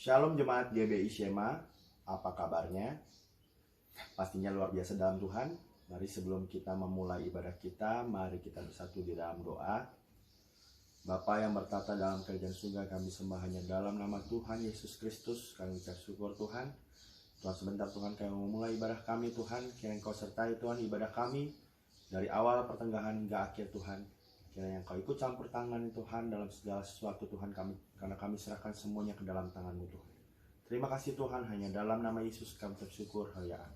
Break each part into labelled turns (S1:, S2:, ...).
S1: Shalom jemaat GBI Shema, apa kabarnya? Pastinya luar biasa dalam Tuhan. Mari sebelum kita memulai ibadah kita, mari kita bersatu di dalam doa. Bapa yang bertata dalam kerajaan surga, kami sembah hanya dalam nama Tuhan Yesus Kristus. Kami ucap syukur Tuhan. Tuhan, sebentar Tuhan kami memulai ibadah kami Tuhan. Kiranya Engkau sertai Tuhan ibadah kami dari awal pertengahan hingga akhir Tuhan. Kiranya Engkau ikut campur tangan Tuhan dalam segala sesuatu Tuhan kami, karena kami serahkan semuanya ke dalam tangan-Mu Tuhan. Terima kasih Tuhan, hanya dalam nama Yesus kami bersyukur. Haleluya.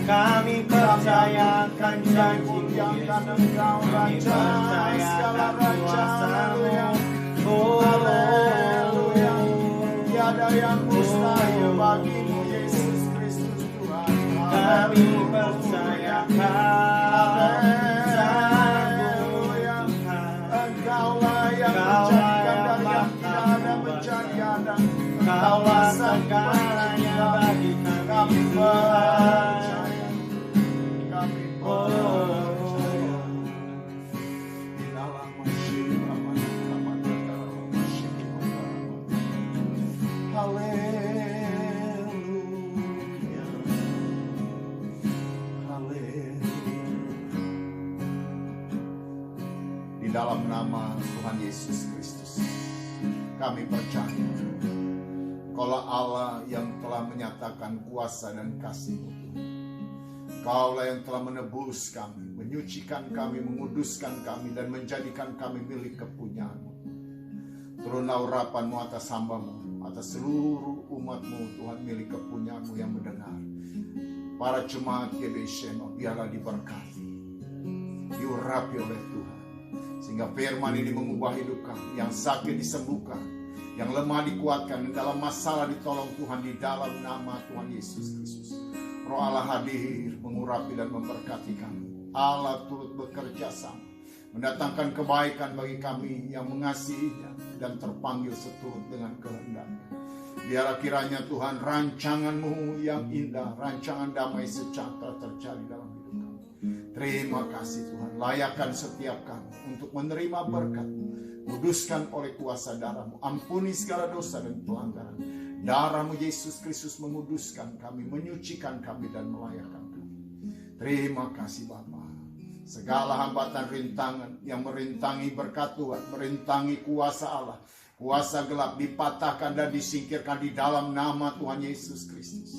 S1: Kami percayakan janji-Mu, Yesus. Kami percayakan kuasa-Mu. Oh Kaulah segalanya bagi kami percaya, kami percaya. Di dalam masyarakat haleluya, haleluya. Di dalam nama Tuhan Yesus Kristus, kami percaya Kaulah Allah yang telah menyatakan kuasa dan kasih-Mu. Kaulah yang telah menebus kami, menyucikan kami, menguduskan kami, dan menjadikan kami milik kepunyaan-Mu. Turunlah urapan-Mu atas hamba-Mu, atas seluruh umat-Mu, Tuhan, milik kepunyaan-Mu yang mendengar. Para jemaat GBI Shema biarlah diberkati, diurapi oleh Tuhan, sehingga firman ini mengubah hidup kami. Yang sakit disembuhkan, yang lemah dikuatkan, dan dalam masalah ditolong Tuhan di dalam nama Tuhan Yesus Kristus. Roh Allah hadir mengurapi dan memberkati kami. Allah turut bekerja sama, mendatangkan kebaikan bagi kami yang mengasihinya dan terpanggil seturut dengan kehendak-Nya. Biarlah kiranya Tuhan rancangan-Mu yang indah, rancangan damai sejahtera terjadi dalam hidup kami. Terima kasih Tuhan, layakkan setiap kami untuk menerima berkat-Mu. Kuduskan oleh kuasa darah-Mu, ampuni segala dosa dan pelanggaran. Darah-Mu Yesus Kristus menguduskan kami, menyucikan kami, dan melayakkan kami. Terima kasih Bapa. Segala hambatan rintangan yang merintangi berkat Tuhan, merintangi kuasa Allah, kuasa gelap dipatahkan dan disingkirkan di dalam nama Tuhan Yesus Kristus.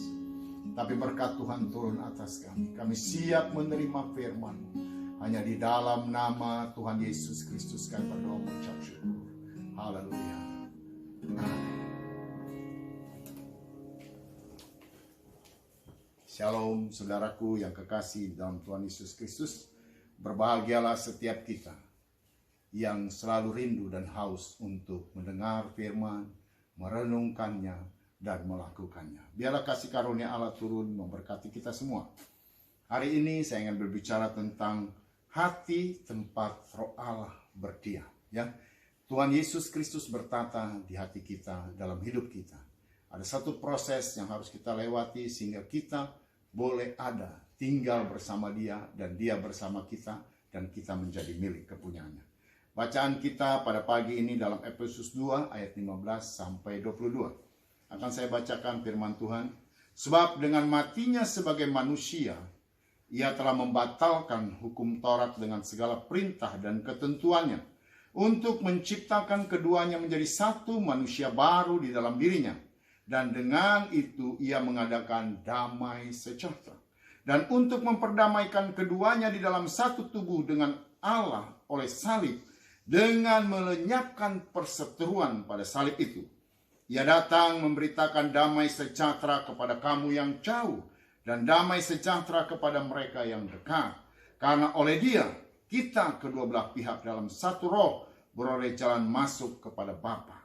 S1: Tapi berkat Tuhan turun atas kami. Kami siap menerima firman-Mu. Hanya di dalam nama Tuhan Yesus Kristus kami berdoa mengucap syukur. Haleluya. Amin. Shalom saudaraku yang kekasih dalam Tuhan Yesus Kristus. Berbahagialah setiap kita yang selalu rindu dan haus untuk mendengar firman, merenungkannya, dan melakukannya. Biarlah kasih karunia Allah turun memberkati kita semua. Hari ini saya ingin berbicara tentang hati tempat Roh Allah berdiam. Ya, Tuhan Yesus Kristus bertata di hati kita, dalam hidup kita. Ada satu proses yang harus kita lewati sehingga kita boleh ada, tinggal bersama Dia, dan Dia bersama kita, dan kita menjadi milik kepunyaannya. Bacaan kita pada pagi ini dalam Efesus 2 ayat 15 sampai 22. Akan saya bacakan firman Tuhan. Sebab dengan matinya sebagai manusia, Ia telah membatalkan hukum Taurat dengan segala perintah dan ketentuannya, untuk menciptakan keduanya menjadi satu manusia baru di dalam dirinya. Dan dengan itu Ia mengadakan damai sejahtera. Dan untuk memperdamaikan keduanya di dalam satu tubuh dengan Allah oleh salib, dengan melenyapkan perseteruan pada salib itu. Ia datang memberitakan damai sejahtera kepada kamu yang jauh, dan damai sejahtera kepada mereka yang dekat. Karena oleh Dia, kita kedua belah pihak dalam satu roh beroleh jalan masuk kepada Bapa.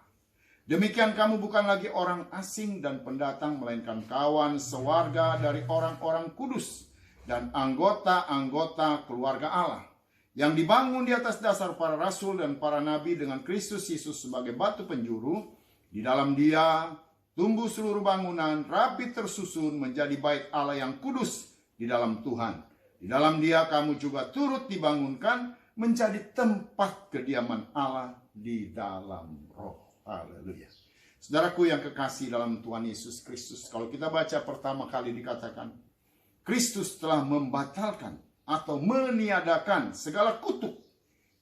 S1: Demikian kamu bukan lagi orang asing dan pendatang, melainkan kawan sewarga dari orang-orang kudus dan anggota-anggota keluarga Allah, yang dibangun di atas dasar para rasul dan para nabi, dengan Kristus Yesus sebagai batu penjuru. Di dalam Dia tumbuh seluruh bangunan, rapi tersusun menjadi bait Allah yang kudus di dalam Tuhan. Di dalam Dia kamu juga turut dibangunkan menjadi tempat kediaman Allah di dalam roh. Haleluya. Saudaraku yang kekasih dalam Tuhan Yesus Kristus, kalau kita baca pertama kali dikatakan, Kristus telah membatalkan atau meniadakan segala kutuk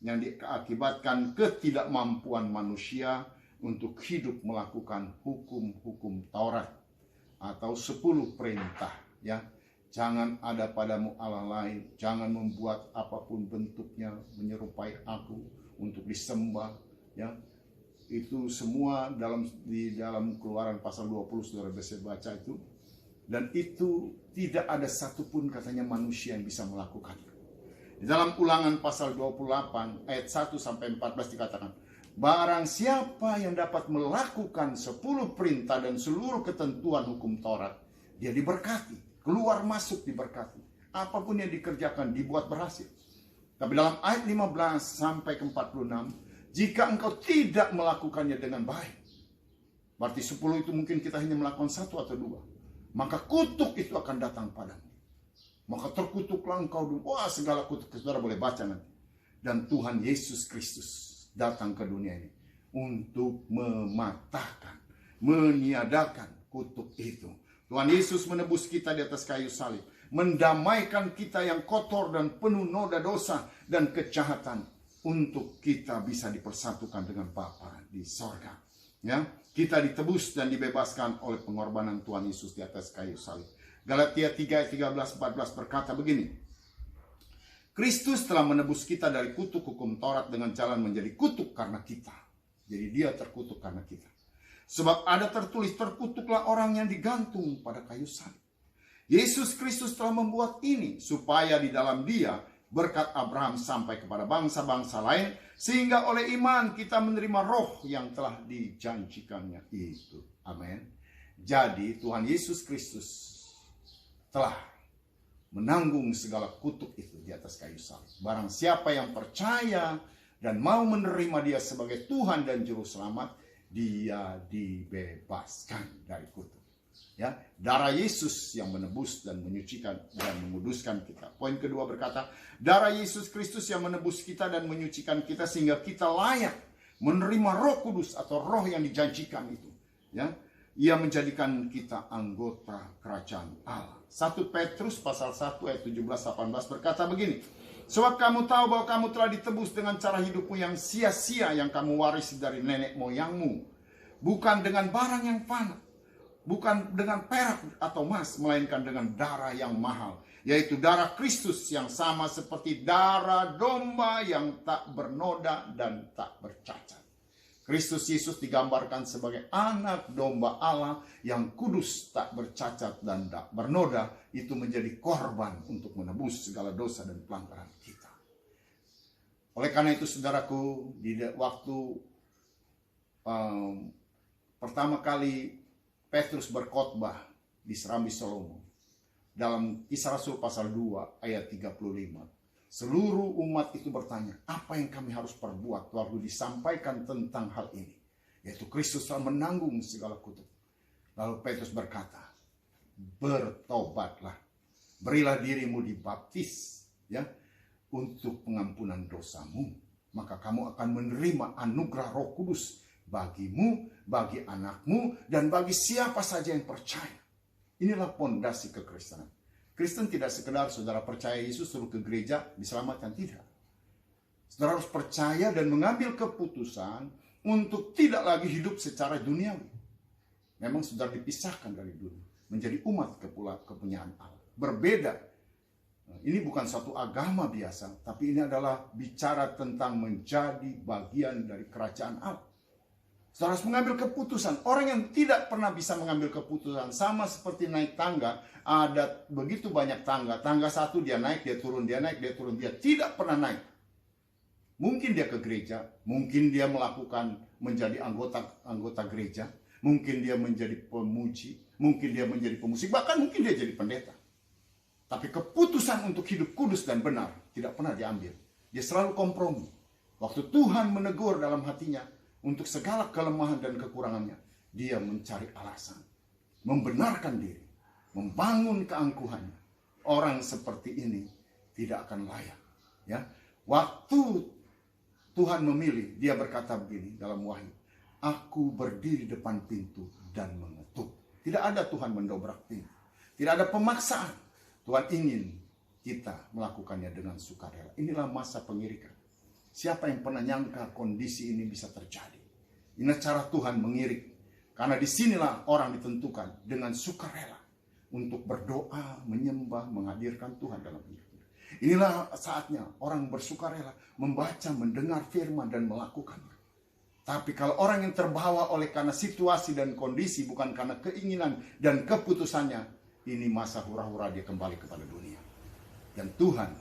S1: yang diakibatkan ketidakmampuan manusia untuk hidup melakukan hukum-hukum Taurat atau 10 perintah. Ya, jangan ada padamu Allah lain, jangan membuat apapun bentuknya menyerupai aku untuk disembah. Ya, itu semua di dalam Keluaran pasal 20, saudara bisa baca itu. Dan itu tidak ada satupun katanya manusia yang bisa melakukannya. Di dalam Ulangan pasal 28 ayat 1 sampai 14 dikatakan, barang siapa yang dapat melakukan 10 perintah dan seluruh ketentuan hukum Taurat, dia diberkati, keluar masuk diberkati. Apapun yang dikerjakan dibuat berhasil. Tapi dalam ayat 15 sampai ke 46, jika engkau tidak melakukannya dengan baik,
S2: Berarti 10 itu mungkin kita hanya melakukan 1 atau 2. Maka kutuk itu akan datang padamu. Maka terkutuklah engkau. Wah, segala kutuk, saudara boleh baca nanti. Dan Tuhan Yesus Kristus datang ke dunia ini untuk mematahkan, meniadakan kutuk itu. Tuhan Yesus menebus kita di atas kayu salib, mendamaikan kita yang kotor dan penuh noda dosa dan kejahatan, untuk kita bisa dipersatukan dengan Bapa di sorga. Ya, kita ditebus dan dibebaskan oleh pengorbanan Tuhan Yesus di atas kayu salib. Galatia 3 ayat 13-14 berkata begini. Kristus telah menebus kita dari kutuk hukum Taurat dengan jalan menjadi kutuk karena kita. Jadi dia terkutuk karena kita. Sebab ada tertulis, terkutuklah orang yang digantung pada kayu salib. Yesus Kristus telah membuat ini supaya di dalam dia berkat Abraham sampai kepada bangsa-bangsa lain, sehingga oleh iman kita menerima roh yang telah dijanjikannya itu. Amin. Jadi Tuhan Yesus Kristus telah menanggung segala kutuk itu di atas kayu salib. Barang siapa yang percaya dan mau menerima dia sebagai Tuhan dan Juru Selamat, dia dibebaskan dari kutuk. Ya, darah Yesus yang menebus dan menyucikan dan menguduskan kita. Poin kedua berkata, darah Yesus Kristus yang menebus kita dan menyucikan kita sehingga kita layak menerima Roh Kudus atau roh yang dijanjikan itu. Ya, ia menjadikan kita anggota kerajaan Allah. 1 Petrus pasal 1 ayat 17-18 berkata begini. Sebab kamu tahu bahwa kamu telah ditebus dengan cara hidupmu yang sia-sia yang kamu warisi dari nenek moyangmu. Bukan dengan barang yang fana. Bukan dengan perak atau emas, melainkan dengan darah yang mahal. Yaitu darah Kristus yang sama seperti darah domba yang tak bernoda dan tak bercacat. Kristus Yesus digambarkan sebagai anak domba Allah yang kudus, tak bercacat dan tak bernoda. Itu menjadi korban untuk menebus segala dosa dan pelanggaran kita. Oleh karena itu saudaraku, di waktu pertama kali Petrus berkhotbah di Serambi Salomo, dalam Kisah Rasul pasal 2 ayat 35. Seluruh umat itu bertanya, apa yang kami harus perbuat? Lalu disampaikan tentang hal ini, yaitu Kristus telah menanggung segala kutuk. Lalu Petrus berkata, bertobatlah, berilah dirimu dibaptis, ya, untuk pengampunan dosamu. Maka kamu akan menerima anugerah Roh Kudus bagimu, bagi anakmu, dan bagi siapa saja yang percaya. Inilah pondasi kekristenan. Kristen tidak sekedar saudara percaya Yesus suruh ke gereja diselamatkan, tidak. Saudara harus percaya dan mengambil keputusan untuk tidak lagi hidup secara duniawi. Memang saudara dipisahkan dari dunia, menjadi umat kepunyaan Allah. Berbeda. Ini bukan satu agama biasa, tapi ini adalah bicara tentang menjadi bagian dari kerajaan Allah. Saudara harus mengambil keputusan. Orang yang tidak pernah bisa mengambil keputusan, sama seperti naik tangga. Ada begitu banyak tangga. Tangga satu dia naik, dia turun, dia naik, dia turun. Dia tidak pernah naik. Mungkin dia ke gereja, mungkin dia melakukan menjadi anggota gereja, mungkin dia menjadi pemuji, mungkin dia menjadi pemusik, bahkan mungkin dia jadi pendeta. Tapi keputusan untuk hidup kudus dan benar tidak pernah diambil. Dia selalu kompromi. Waktu Tuhan menegur dalam hatinya, untuk segala kelemahan dan kekurangannya, dia mencari alasan, membenarkan diri, membangun keangkuhannya. Orang seperti ini tidak akan layak. Ya, waktu Tuhan memilih, dia berkata begini dalam Wahyu, aku berdiri depan pintu dan mengetuk. Tidak ada Tuhan mendobrak pintu, tidak ada pemaksaan. Tuhan ingin kita melakukannya dengan sukarela. Inilah masa pengirikan. Siapa yang pernah nyangka kondisi ini bisa terjadi? Ini cara Tuhan mengirik. Karena disinilah orang ditentukan dengan sukarela untuk berdoa, menyembah, menghadirkan Tuhan dalam hidupnya. Inilah saatnya orang bersukarela membaca, mendengar firman dan melakukannya. Tapi kalau orang yang terbawa oleh karena situasi dan kondisi, bukan karena keinginan dan keputusannya, ini masa hura-hura dia kembali kepada dunia. Dan Tuhan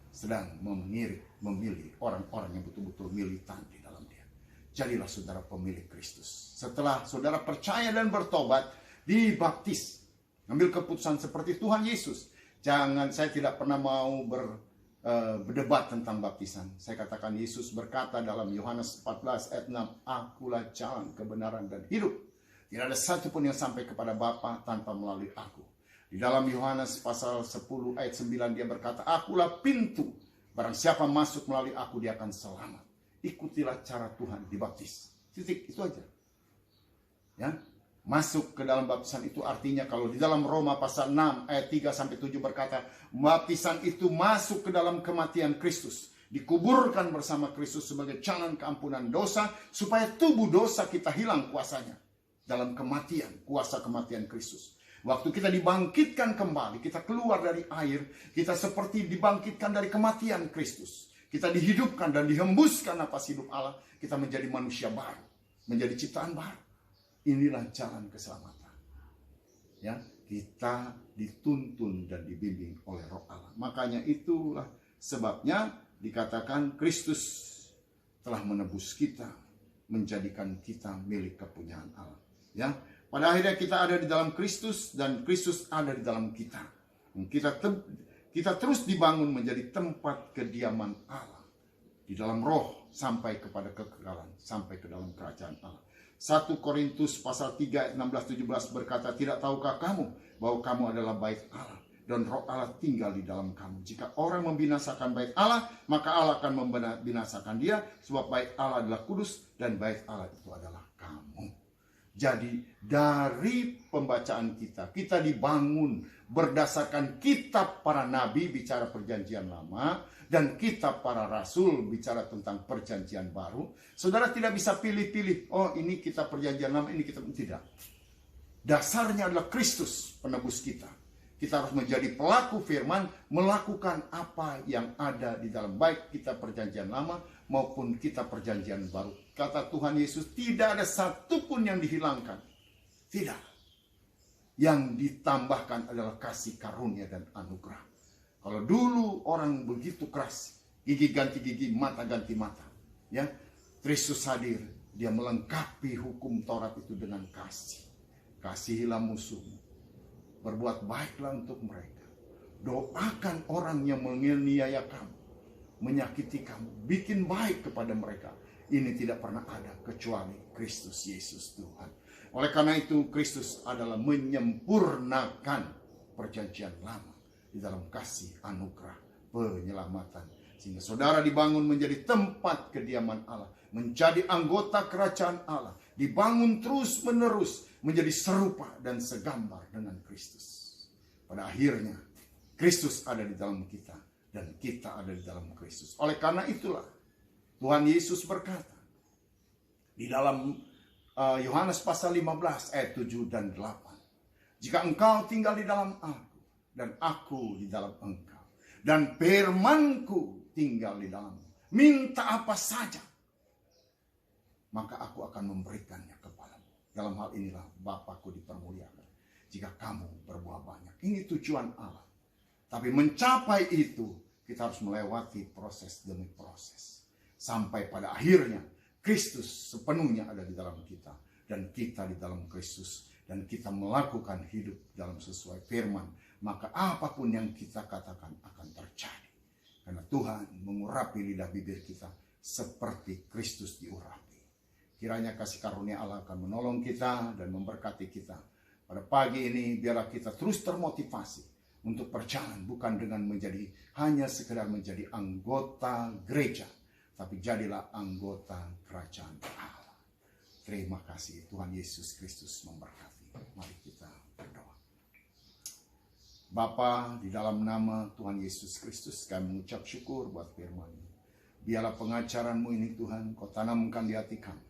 S2: sedang memilih orang-orang yang betul-betul militan di dalam dia. Jadilah saudara pemilik Kristus. Setelah saudara percaya dan bertobat, dibaptis. Ambil keputusan seperti Tuhan Yesus. Saya tidak pernah mau berdebat tentang baptisan. Saya katakan Yesus berkata dalam Yohanes 14 ayat 6, akulah jalan, kebenaran, dan hidup. Tidak ada satupun yang sampai kepada Bapa tanpa melalui aku. Di dalam Yohanes pasal 10 ayat 9 dia berkata, akulah pintu. Barang siapa masuk melalui aku dia akan selamat. Ikutilah cara Tuhan dibaptis. Titik, itu aja. Ya, masuk ke dalam baptisan itu artinya kalau di dalam Roma pasal 6 ayat 3 sampai 7 berkata, baptisan itu masuk ke dalam kematian Kristus, dikuburkan bersama Kristus sebagai jalan keampunan dosa supaya tubuh dosa kita hilang kuasanya dalam kematian, kuasa kematian Kristus. Waktu kita dibangkitkan kembali, kita keluar dari air, kita seperti dibangkitkan dari kematian Kristus. Kita dihidupkan dan dihembuskan nafas hidup Allah, kita menjadi manusia baru, menjadi ciptaan baru. Inilah jalan keselamatan. Ya, kita dituntun dan dibimbing oleh Roh Allah. Makanya itulah sebabnya dikatakan Kristus telah menebus kita, menjadikan kita milik kepunyaan Allah. Ya, pada akhirnya kita ada di dalam Kristus dan Kristus ada di dalam kita. Kita terus dibangun menjadi tempat kediaman Allah di dalam Roh sampai kepada kekekalan, sampai ke dalam kerajaan Allah. 1 Korintus pasal 3 ayat 16-17 berkata, tidak tahukah kamu bahwa kamu adalah bait Allah dan Roh Allah tinggal di dalam kamu. Jika orang membinasakan bait Allah, maka Allah akan membinasakan dia, sebab bait Allah adalah kudus dan bait Allah itu adalah kamu. Jadi dari pembacaan kita dibangun berdasarkan kitab para nabi bicara perjanjian lama dan kitab para rasul bicara tentang perjanjian baru. Saudara tidak bisa pilih-pilih, oh ini kitab perjanjian lama, ini kitab, tidak. Dasarnya adalah Kristus penebus kita. Kita harus menjadi pelaku firman, melakukan apa yang ada di dalam baik kitab perjanjian lama maupun kitab perjanjian baru. Kata Tuhan Yesus, tidak ada satupun yang dihilangkan. Tidak. Yang ditambahkan adalah kasih karunia dan anugerah. Kalau dulu orang begitu keras, gigi ganti gigi, mata ganti mata. Ya, Kristus hadir, dia melengkapi hukum Taurat itu dengan kasih. Kasihilah musuhmu. Berbuat baiklah untuk mereka. Doakan orang yang menganiaya kamu, menyakiti kamu, bikin baik kepada mereka. Ini tidak pernah ada kecuali Kristus Yesus Tuhan. Oleh karena itu Kristus adalah menyempurnakan perjanjian lama di dalam kasih anugerah penyelamatan. Sehingga saudara dibangun menjadi tempat kediaman Allah, menjadi anggota kerajaan Allah, dibangun terus menerus menjadi serupa dan segambar dengan Kristus. Pada akhirnya Kristus ada di dalam kita dan kita ada di dalam Kristus. Oleh karena itulah Tuhan Yesus berkata di dalam Yohanes pasal 15 ayat 7 dan 8. Jika engkau tinggal di dalam aku dan aku di dalam engkau dan firman-Ku tinggal di dalammu, minta apa saja maka aku akan memberikannya kepadamu. Dalam hal inilah Bapa-Ku dipermuliakan jika kamu berbuah banyak. Ini tujuan Allah. Tapi mencapai itu kita harus melewati proses demi proses. Sampai pada akhirnya Kristus sepenuhnya ada di dalam kita dan kita di dalam Kristus, dan kita melakukan hidup dalam sesuai firman, maka apapun yang kita katakan akan terjadi. Karena Tuhan mengurapi lidah bibir kita seperti Kristus diurapi. Kiranya kasih karunia Allah akan menolong kita dan memberkati kita. Pada pagi ini biarlah kita terus termotivasi untuk berjalan bukan dengan hanya sekedar menjadi anggota gereja, tapi jadilah anggota kerajaan Allah. Terima kasih, Tuhan Yesus Kristus memberkati. Mari kita berdoa. Bapa, di dalam nama Tuhan Yesus Kristus kami mengucap syukur buat firman-Mu. Biarlah pengajaran-Mu ini Tuhan, Kau tanamkan di hati kami,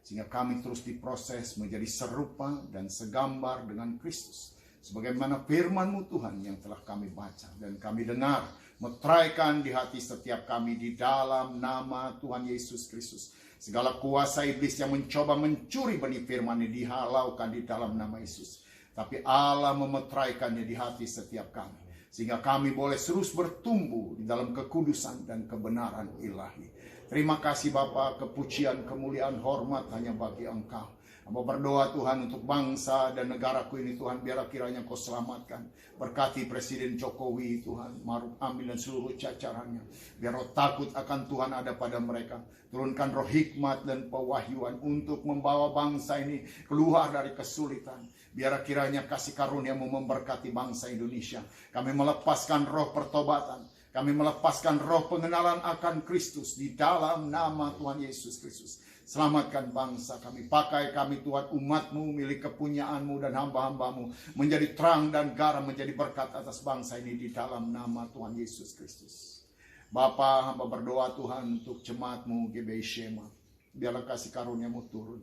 S2: sehingga kami terus diproses menjadi serupa dan segambar dengan Kristus. Sebagaimana firman-Mu Tuhan yang telah kami baca dan kami dengar, meteraikan di hati setiap kami di dalam nama Tuhan Yesus Kristus. Segala kuasa iblis yang mencoba mencuri benih firman-Nya dihalaukan di dalam nama Yesus. Tapi Allah memeteraikannya di hati setiap kami, sehingga kami boleh terus bertumbuh di dalam kekudusan dan kebenaran ilahi. Terima kasih Bapa, kepujian, kemuliaan, hormat hanya bagi Engkau. Hamba berdoa Tuhan untuk bangsa dan negaraku ini Tuhan, biarlah kiranya Kau selamatkan. Berkati Presiden Jokowi Tuhan, Maruf Amin dan seluruh jajarannya. Biar roh takut akan Tuhan ada pada mereka. Turunkan roh hikmat dan pewahyuan untuk membawa bangsa ini keluar dari kesulitan. Biar kiranya kasih karunia-Mu memberkati bangsa Indonesia. Kami melepaskan roh pertobatan. Kami melepaskan roh pengenalan akan Kristus di dalam nama Tuhan Yesus Kristus. Selamatkan bangsa kami, pakai kami Tuhan, umat-Mu, milik kepunyaan-Mu dan hamba-hamba-Mu, menjadi terang dan garam, menjadi berkat atas bangsa ini di dalam nama Tuhan Yesus Kristus. Bapa, hamba berdoa Tuhan untuk jemaat-Mu GBI Shema, biarlah kasih karunia-Mu turun.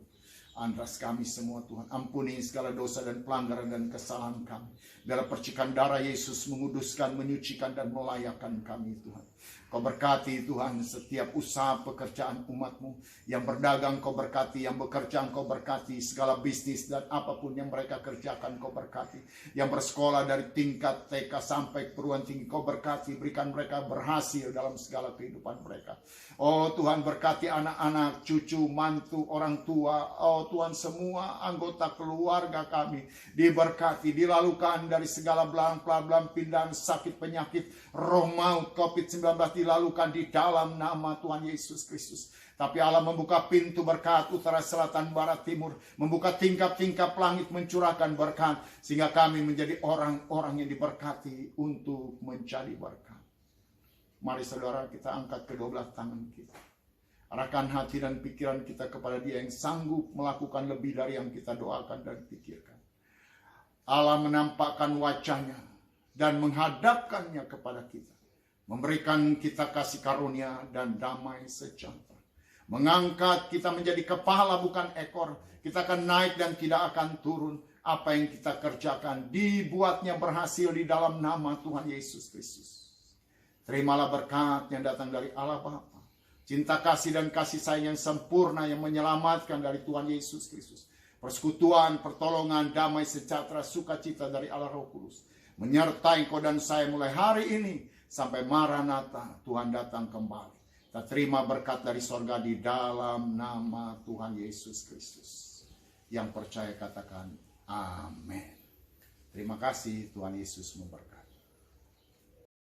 S2: Andras kami semua Tuhan, ampuni segala dosa dan pelanggaran dan kesalahan kami. Biarlah percikan darah Yesus menguduskan, menyucikan dan melayakkan kami Tuhan. Kau berkati Tuhan setiap usaha pekerjaan umat-Mu. Yang berdagang Kau berkati, yang bekerja Kau berkati, segala bisnis dan apapun yang mereka kerjakan Kau berkati. Yang bersekolah dari tingkat TK sampai perguruan tinggi Kau berkati, berikan mereka berhasil dalam segala kehidupan mereka. Oh Tuhan, berkati anak-anak, cucu, mantu, orang tua. Oh Tuhan, semua anggota keluarga kami diberkati, dilalukan dari segala belang-belang pindahan sakit penyakit, roh maut COVID-19 dilalukan di dalam nama Tuhan Yesus Kristus. Tapi Allah membuka pintu berkat utara, selatan, barat, timur, membuka tingkap-tingkap langit, mencurahkan berkat, sehingga kami menjadi orang-orang yang diberkati untuk menjadi berkat. Mari saudara, kita angkat kedua belah tangan kita. Arahkan hati dan pikiran kita kepada Dia yang sanggup melakukan lebih dari yang kita doakan dan pikirkan. Allah menampakkan wajahnya dan menghadapkannya kepada kita. Memberikan kita kasih karunia dan damai sejahtera. Mengangkat kita menjadi kepala bukan ekor. Kita akan naik dan tidak akan turun. Apa yang kita kerjakan dibuatnya berhasil di dalam nama Tuhan Yesus Kristus. Terimalah berkat yang datang dari Allah Bapa. Cinta kasih dan kasih sayang yang sempurna yang menyelamatkan dari Tuhan Yesus Kristus. Persekutuan, pertolongan, damai sejahtera, sukacita dari Allah Roh Kudus. Menyertai kau dan saya mulai hari ini sampai Maranatha, Tuhan datang kembali. Kita terima berkat dari sorga di dalam nama Tuhan Yesus Kristus. Yang percaya katakan amin. Terima kasih, Tuhan Yesus memberkati.